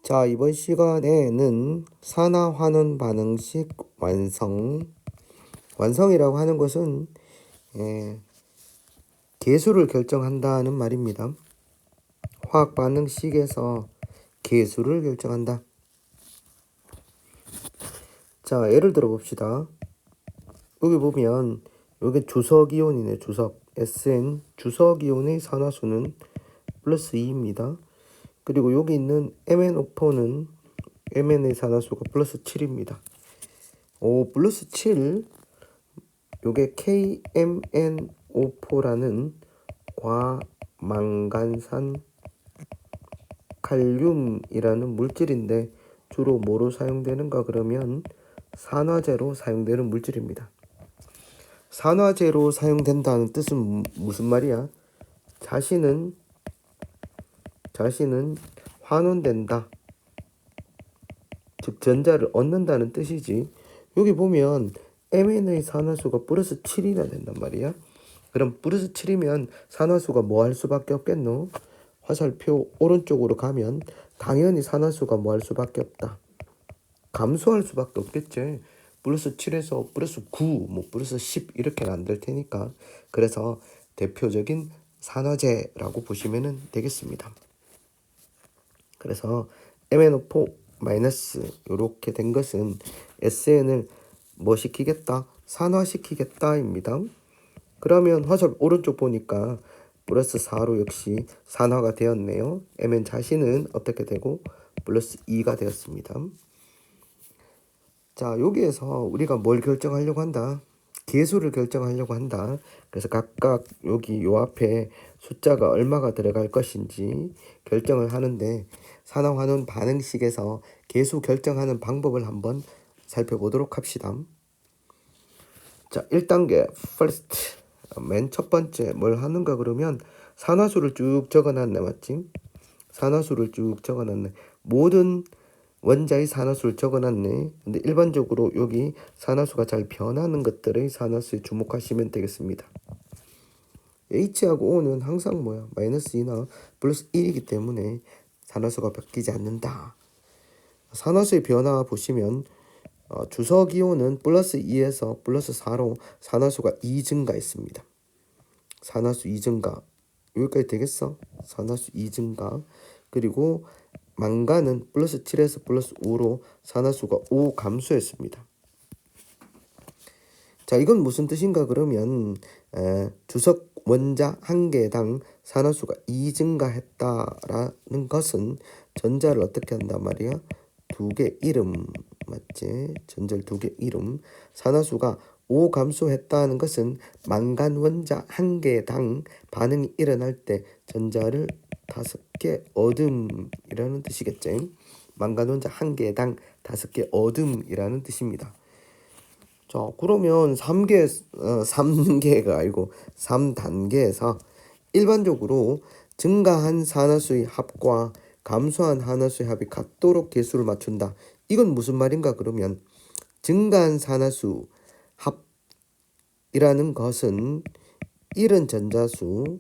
자, 이번 시간에는 산화환원 반응식 완성이라고 하는 것은 계수를 결정한다는 말입니다. 화학 반응식에서 계수를 결정한다. 자, 예를 들어 봅시다. 여기 보면 여기 주석이온이네. 주석 SN 주석이온의 산화수는 플러스 2입니다. 그리고 여기 있는 MnO4는 Mn의 산화수가 플러스 7입니다. 플러스 7, 요게 KMnO4라는 과망간산 칼륨이라는 물질인데 주로 뭐로 사용되는가 그러면 산화제로 사용되는 물질입니다. 산화제로 사용된다는 뜻은 무슨 말이야? 자신은 환원된다. 즉 전자를 얻는다는 뜻이지. 여기 보면 Mn의 산화수가 플러스 7이나 된단 말이야. 그럼 플러스 7이면 산화수가 뭐 할 수밖에 없겠노? 화살표 오른쪽으로 가면 당연히 산화수가 뭐 할 수밖에 없다. 감소할 수밖에 없겠지. 플러스 7에서 플러스 9, 플러스 10 이렇게는 안 될 테니까. 그래서 대표적인 산화제라고 보시면 되겠습니다. 그래서 MnO4 마이너스 이렇게 된 것은 SN을 뭐 시키겠다? 산화시키겠다입니다. 그러면 화살 오른쪽 보니까 플러스 4로 역시 산화가 되었네요. Mn 자신은 어떻게 되고 플러스 2가 되었습니다. 자, 여기에서 우리가 뭘 결정하려고 한다? 계수를 결정하려고 한다. 그래서 각각 여기 요 앞에 숫자가 얼마가 들어갈 것인지 결정을 하는데 산화환원 반응식에서 계수 결정하는 방법을 한번 살펴보도록 합시다. 자, 1단계 first 맨 첫 번째 뭘 하는가 그러면 산화수를 쭉 적어놨네. 맞지? 산화수를 쭉 적어놨네. 모든 원자의 산화수를 적어놨네. 근데 일반적으로 여기 산화수가 잘 변하는 것들의 산화수에 주목하시면 되겠습니다. H하고 O는 항상 뭐야? 마이너스 2나 플러스 1이기 때문에 산화수가 바뀌지 않는다. 산화수의 변화 보시면 주석이온은 플러스 2에서 플러스 4로 산화수가 2 증가했습니다. 산화수 2 증가. 여기까지 되겠어? 산화수 2 증가. 그리고 망간은 플러스 7에서 플러스 5로 산화수가 5 감소했습니다. 자, 이건 무슨 뜻인가 그러면 주석 원자 한 개당 산화수가 2 증가했다라는 것은 전자를 어떻게 한단 말이야? 두 개 이름 맞지? 전자를 두 개 이름. 산화수가 5 감소했다는 것은 망간 원자 한 개당 반응이 일어날 때 전자를 5개 얻음이라는 뜻이겠지. 망간 원자 한 개당 5개 얻음이라는 뜻입니다. 자, 그러면 3개가 아니고 3단계에서 일반적으로 증가한 산화수의 합과 감소한 산화수의 합이 같도록 계수를 맞춘다. 이건 무슨 말인가 그러면 증가한 산화수 합이라는 것은 이런 전자수,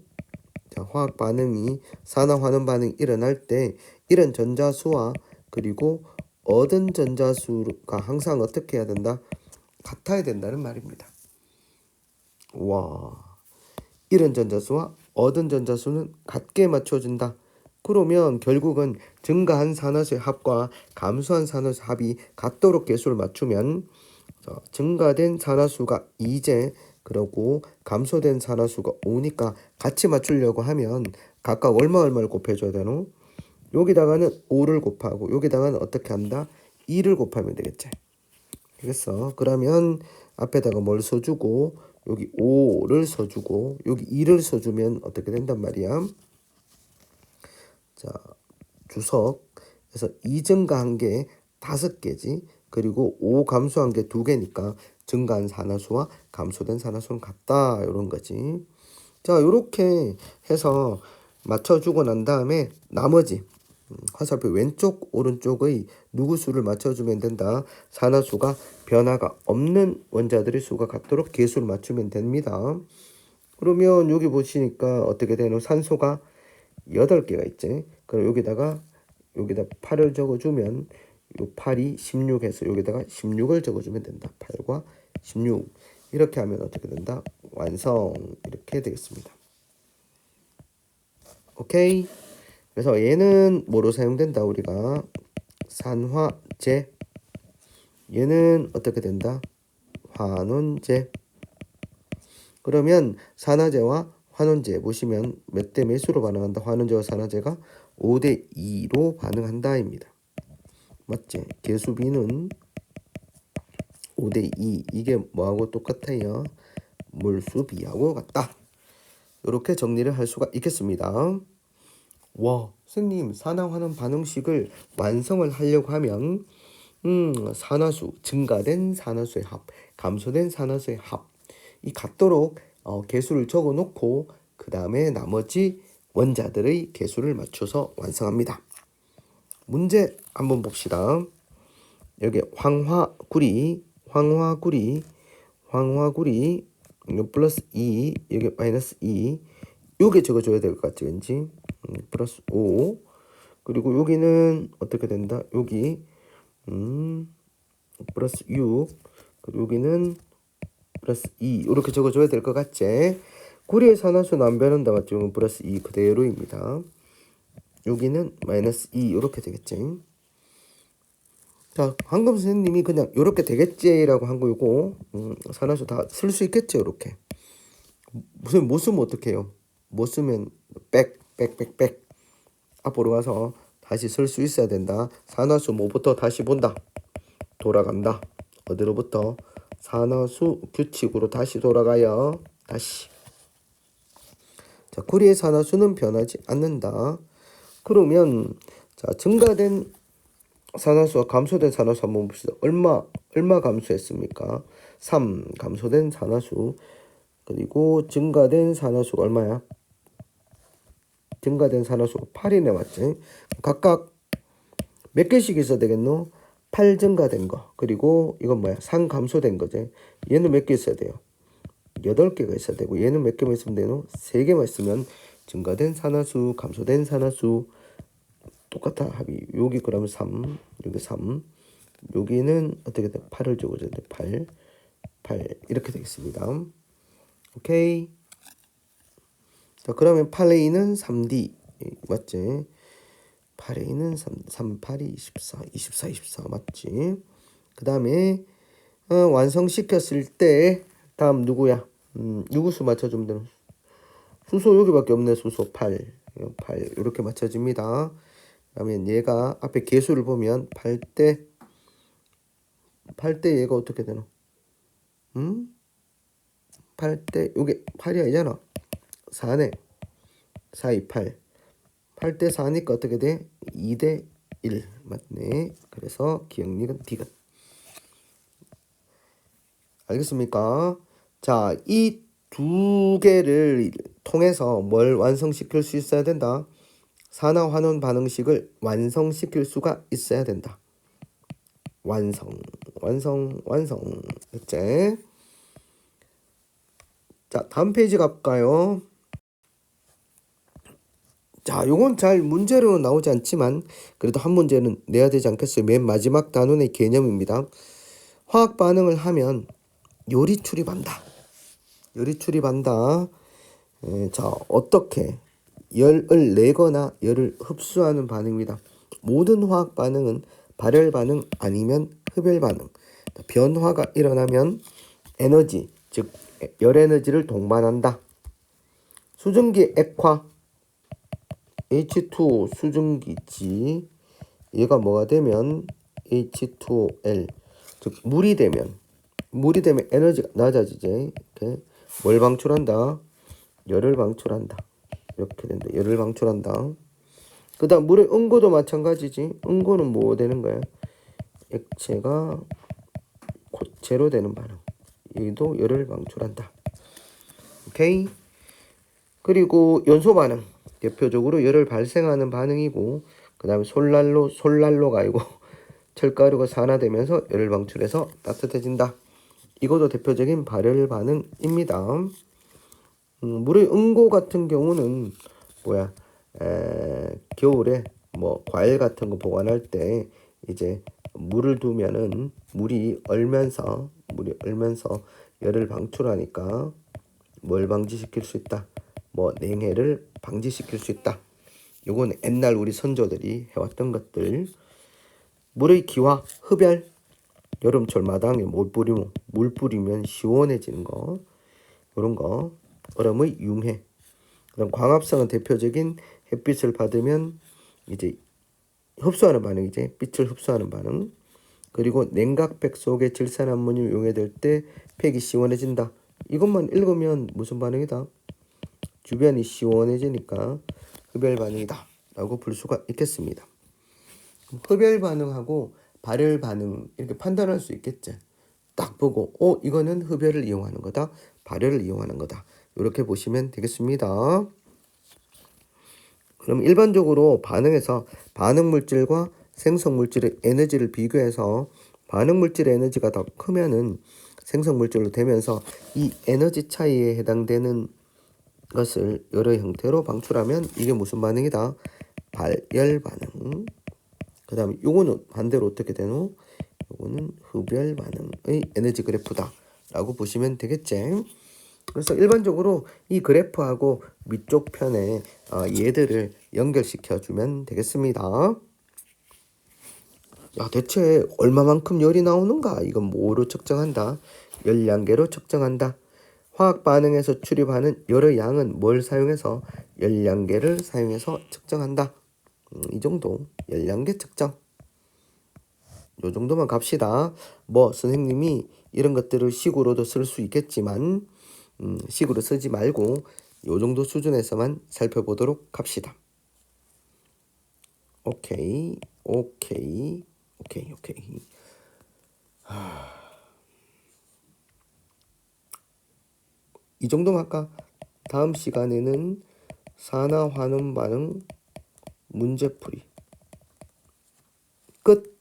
화학 반응이 산화환원 반응이 일어날 때 이런 전자수와 그리고 얻은 전자수가 항상 어떻게 해야 된다? 같아야 된다는 말입니다. 와, 이런 전자수와 얻은 전자수는 같게 맞춰준다. 그러면 결국은 증가한 산화수의 합과 감소한 산화수의 합이 같도록 계수를 맞추면 증가된 산화수가 2제 그러고 감소된 산화수가 5니까 같이 맞추려고 하면 각각 얼마를 곱해줘야 되노? 여기다가는 5를 곱하고 여기다가는 어떻게 한다? 2를 곱하면 되겠지. 알겠어? 그러면 앞에다가 뭘 써주고 여기 5를 써주고 여기 2를 써주면 어떻게 된단 말이야? 자, 주석에서 2 증가한 게 5개지. 그리고 5 감소한 게 2개니까 증가한 산화수와 감소된 산화수는 같다. 이런 거지. 자, 요렇게 해서 맞춰주고 난 다음에 나머지 화살표 왼쪽 오른쪽의 누구 수를 맞춰주면 된다. 산화수가 변화가 없는 원자들의 수가 같도록 계수를 맞추면 됩니다. 그러면 여기 보시니까 어떻게 되노? 산소가 8개가 있지. 그럼 여기다가 여기다 8을 적어주면 요 8이 16해서 여기다가 16을 적어주면 된다. 8과 16 이렇게 하면 어떻게 된다? 완성 이렇게 되겠습니다. 오케이. 그래서 얘는 뭐로 사용된다? 우리가 산화제. 얘는 어떻게 된다? 환원제. 그러면 산화제와 환원제 보시면 몇 대 몇으로 반응한다? 환원제와 산화제가 5대 2로 반응한다입니다. 맞지? 개수비는 5대 2. 이게 뭐하고 똑같아요? 몰수비하고 같다. 이렇게 정리를 할 수가 있겠습니다. 와, 선생님 산화환원 반응식을 완성을 하려고 하면 산화수, 증가된 산화수의 합, 감소된 산화수의 합, 이 같도록 개수를 적어 놓고 그 다음에 나머지 원자들의 개수를 맞춰서 완성합니다. 문제 한번 봅시다. 여기 황화구리 플러스 2, 여기 마이너스 2, 요게 적어줘야 될 것 같지 왠지. 플러스 5, 그리고 여기는 어떻게 된다? 여기 플러스 6, 그리고 여기는 플러스 2 이렇게 적어줘야 될 것 같지? 구리의 산화수는 안 변한다 맞죠? 이건 플러스 2 그대로입니다. 여기는 마이너스 2 이렇게 되겠지? 자, 방금 선생님이 그냥 이렇게 되겠지라고 한 거고 산화수 다 쓸 수 있겠죠 이렇게. 무슨 못 쓰면 어떡해요? 못 쓰면 백 앞으로 가서 다시 쓸 수 있어야 된다. 산화수 뭐부터 다시 본다. 돌아간다. 어디로부터? 산화수 규칙으로 다시 돌아가요. 다시. 자, 구리의 산화수는 변하지 않는다. 그러면 자, 증가된 산화수와 감소된 산화수 한번 봅시다. 얼마 감소했습니까? 3 감소된 산화수. 그리고 증가된 산화수가 얼마야? 증가된 산화수가 8이네 맞지? 각각 몇 개씩 있어야 되겠노? 8 증가된 거. 그리고 이건 뭐야? 3 감소된 거지. 얘는 몇 개 있어야 돼요? 8개가 있어야 되고 얘는 몇 개만 있으면 되노? 3개만 있으면 증가된 산화수, 감소된 산화수 똑같아 합이. 여기 그러면 3, 여기 3, 여기는 어떻게 돼? 8을 적어줘야 돼. 8 이렇게 되겠습니다. 오케이. 자, 그러면 8A는 3D 맞지? 8A는 3, 8이 24 맞지? 그 다음에 완성시켰을 때 다음 누구야? 누구 수 맞춰주면 되는? 수소 여기밖에 없네. 수소 8 이렇게 맞춰집니다. 그러면 얘가 앞에 개수를 보면 8대 얘가 어떻게 되노? 8대 요게 8이 아니잖아. 4네. 4, 2, 8. 8대 4니까 어떻게 돼? 2대 1 맞네. 그래서 기억력은 디귿. 알겠습니까? 자, 이 두 개를 통해서 뭘 완성시킬 수 있어야 된다? 산화환원 반응식을 완성시킬 수가 있어야 된다. 완성. 됐지? 자, 다음 페이지 갈까요? 자, 요건 잘 문제로는 나오지 않지만 그래도 한 문제는 내야 되지 않겠어요? 맨 마지막 단원의 개념입니다. 화학 반응을 하면 열이 출입한다. 자, 어떻게? 열을 내거나 열을 흡수하는 반응입니다. 모든 화학 반응은 발열 반응 아니면 흡열 반응. 변화가 일어나면 에너지, 즉 열 에너지를 동반한다. 수증기 액화 H2O 수증기지. 얘가 뭐가 되면 H2OL, 즉 물이 되면 에너지가 낮아지지. 이렇게 뭘 방출한다? 열을 방출한다. 이렇게 된다. 열을 방출한다. 그 다음 물의 응고도 마찬가지지. 응고는 뭐 되는 거야? 액체가 고체로 되는 반응. 얘도 열을 방출한다. 오케이. 그리고 연소 반응. 대표적으로 열을 발생하는 반응이고, 그 다음에 솔난로가 아니고 철가루가 산화되면서 열을 방출해서 따뜻해진다. 이것도 대표적인 발열 반응입니다. 물의 응고 같은 경우는 뭐야? 겨울에 뭐 과일 같은 거 보관할 때 이제 물을 두면은 물이 얼면서 열을 방출하니까 뭘 방지시킬 수 있다. 뭐 냉해를 방지시킬 수 있다. 요건 옛날 우리 선조들이 해왔던 것들. 물의 기화, 흡열. 여름철 마당에 물 뿌리면 시원해지는 거. 요런 거. 얼음의 융해. 그다음 광합성은 대표적인 햇빛을 받으면 이제 흡수하는 반응이지. 빛을 흡수하는 반응. 그리고 냉각팩 속에 질산암모늄이 용해될 때 팩이 시원해진다. 이것만 읽으면 무슨 반응이다? 주변이 시원해지니까 흡열 반응이다 라고 볼 수가 있겠습니다. 흡열 반응하고 발열 반응 이렇게 판단할 수 있겠지. 딱 보고 이거는 흡열을 이용하는 거다. 발열을 이용하는 거다. 이렇게 보시면 되겠습니다. 그럼 일반적으로 반응에서 반응 물질과 생성 물질의 에너지를 비교해서 반응 물질의 에너지가 더 크면은 생성 물질로 되면서 이 에너지 차이에 해당되는 것을 여러 형태로 방출하면 이게 무슨 반응이다? 발열 반응. 그 다음에 요거는 반대로 어떻게 되노? 요거는 흡열 반응의 에너지 그래프다 라고 보시면 되겠지. 그래서 일반적으로 이 그래프하고 밑쪽 편에 얘들을 연결시켜 주면 되겠습니다. 야, 대체 얼마만큼 열이 나오는가? 이건 뭐로 측정한다? 열량계로 측정한다. 화학 반응에서 출입하는 열의 양은 뭘 사용해서? 열량계를 사용해서 측정한다. 이 정도 열량계 측정. 요 정도만 갑시다. 뭐 선생님이 이런 것들을 식으로도 쓸 수 있겠지만 식으로 쓰지 말고 요 정도 수준에서만 살펴보도록 합시다. 오케이. 이 정도만 할까? 다음 시간에는 산화 환원 반응 문제풀이 끝.